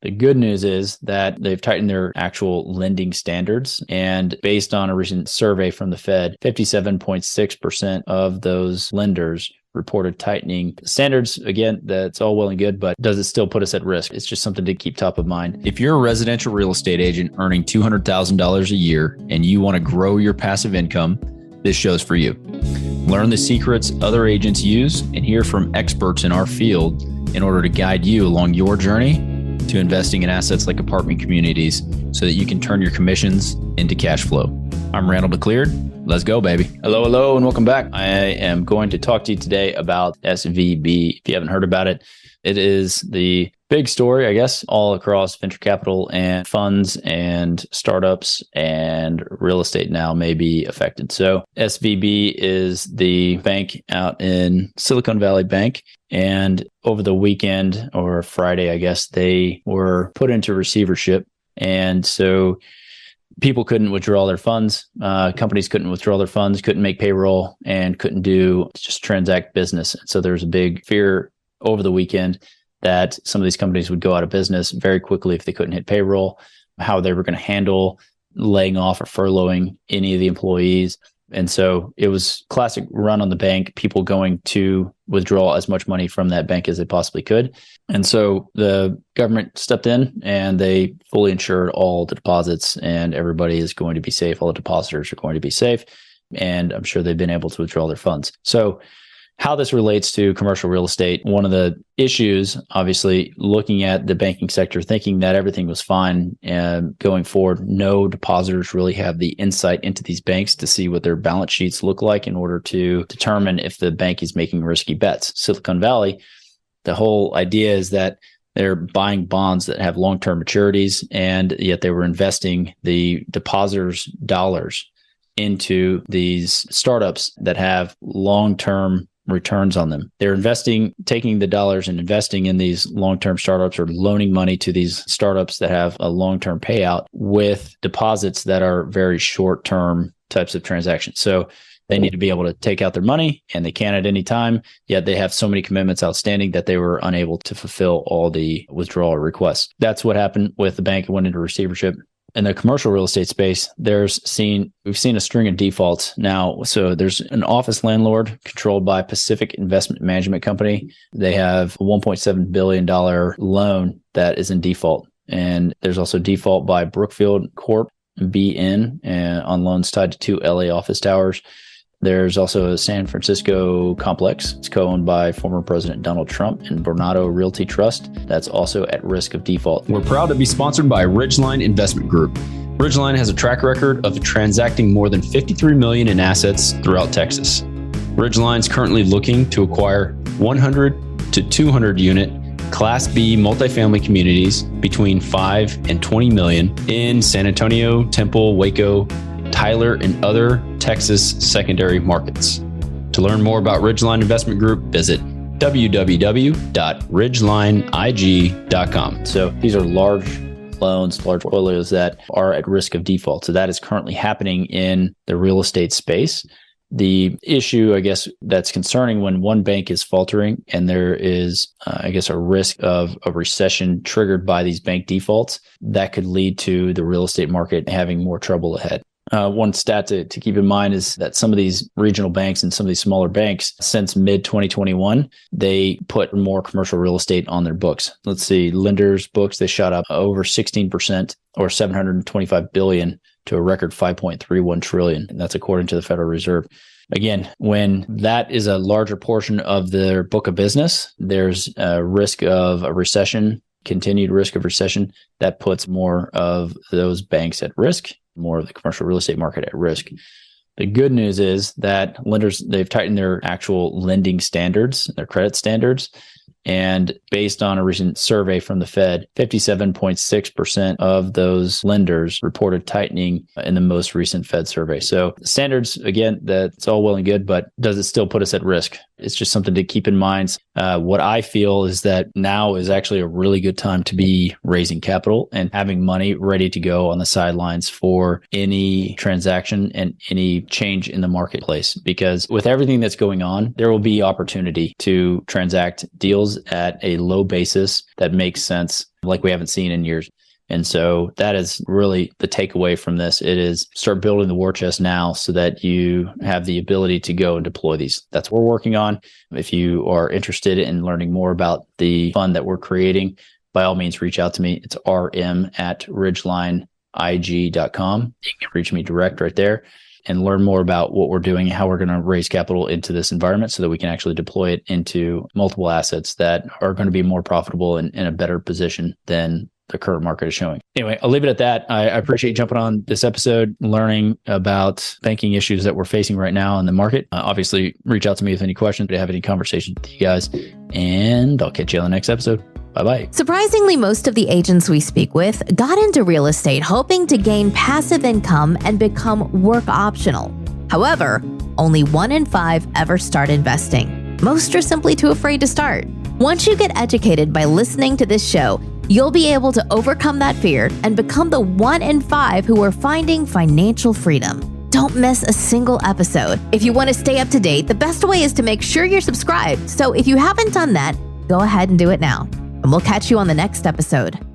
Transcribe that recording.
The good news is that they've tightened their actual lending standards. And based on a recent survey from the Fed, 57.6% of those lenders reported tightening standards. Again, that's all well and good, but does it still put us at risk? It's just something to keep top of mind. If you're a residential real estate agent earning $200,000 a year and you want to grow your passive income, this show's for you. Learn the secrets other agents use and hear from experts in our field in order to guide you along your journey to investing in assets like apartment communities so that you can turn your commissions into cash flow. I'm Randall DeCleared. Let's go, baby. Hello, and welcome back. I am going to talk to you today about SVB. If you haven't heard about it, it is the big story, I guess, all across venture capital and funds and startups and real estate now may be affected. So SVB is the bank out in Silicone Valley Bank. And over the weekend or Friday, I guess, they were put into receivership. And so people couldn't withdraw their funds. Companies couldn't withdraw their funds, couldn't make payroll, and couldn't just transact business. So there's a big fear over the weekend that some of these companies would go out of business very quickly if they couldn't hit payroll, how they were going to handle laying off or furloughing any of the employees. And so it was classic run on the bank, people going to withdraw as much money from that bank as they possibly could. And so the government stepped in and they fully insured all the deposits, and everybody is going to be safe. All the depositors are going to be safe. And I'm sure they've been able to withdraw their funds. So how this relates to commercial real estate, one of the issues, obviously, looking at the banking sector, thinking that everything was fine and going forward, no depositors really have the insight into these banks to see what their balance sheets look like in order to determine if the bank is making risky bets. Silicon Valley, the whole idea is that they're buying bonds that have long-term maturities, and yet they were investing the depositors' dollars into these startups that have long-term returns on them. They're taking the dollars and investing in these long-term startups, or loaning money to these startups that have a long-term payout with deposits that are very short-term types of transactions. So they need to be able to take out their money, and they can at any time, yet they have so many commitments outstanding that they were unable to fulfill all the withdrawal requests. That's what happened with the bank. It went into receivership. In the commercial real estate space, we've seen a string of defaults now. So there's an office landlord controlled by Pacific Investment Management Company. They have a $1.7 billion loan that is in default. And there's also default by Brookfield Corp, BN, on loans tied to 2 LA office towers. There's also a San Francisco complex. It's co-owned by former President Donald Trump and Bernardo Realty Trust. That's also at risk of default. We're proud to be sponsored by Ridgeline Investment Group. Ridgeline has a track record of transacting more than $53 million in assets throughout Texas. Ridgeline is currently looking to acquire 100 to 200 unit Class B multifamily communities between 5 and 20 million in San Antonio, Temple, Waco, Tyler, and other Texas secondary markets. To learn more about Ridgeline Investment Group, visit www.ridgelineig.com. So these are large loans, large portfolios that are at risk of default. So that is currently happening in the real estate space. The issue, I guess, that's concerning when one bank is faltering and there is, a risk of a recession triggered by these bank defaults, that could lead to the real estate market having more trouble ahead. One stat to keep in mind is that some of these regional banks and some of these smaller banks, since mid-2021, they put more commercial real estate on their books. Let's see, lenders' books, they shot up over 16%, or $725 billion, to a record $5.31 trillion. And that's according to the Federal Reserve. Again, when that is a larger portion of their book of business, there's a risk of a recession, continued risk of recession, that puts more of those banks at risk, more of the commercial real estate market at risk. The good news is that lenders, they've tightened their actual lending standards, their credit standards. And based on a recent survey from the Fed, 57.6% of those lenders reported tightening in the most recent Fed survey. So standards, again, that's all well and good, but does it still put us at risk? It's just something to keep in mind. What I feel is that now is actually a really good time to be raising capital and having money ready to go on the sidelines for any transaction and any change in the marketplace. Because with everything that's going on, there will be opportunity to transact deals at a low basis that makes sense, like we haven't seen in years. And so that is really the takeaway from this. It is start building the war chest now so that you have the ability to go and deploy these. That's what we're working on. If you are interested in learning more about the fund that we're creating, by all means, reach out to me. It's rm@ridgelineig.com. You can reach me direct right there and learn more about what we're doing and how we're going to raise capital into this environment so that we can actually deploy it into multiple assets that are going to be more profitable and in a better position than the current market is showing. Anyway, I'll leave it at that. I appreciate you jumping on this episode, learning about banking issues that we're facing right now in the market. Obviously, reach out to me with any questions, to have any conversations with you guys, and I'll catch you on the next episode. Bye-bye. Surprisingly, most of the agents we speak with got into real estate hoping to gain passive income and become work optional. However, only 1 in 5 ever start investing. Most are simply too afraid to start. Once you get educated by listening to this show, you'll be able to overcome that fear and become the 1 in 5 who are finding financial freedom. Don't miss a single episode. If you want to stay up to date, the best way is to make sure you're subscribed. So if you haven't done that, go ahead and do it now. And we'll catch you on the next episode.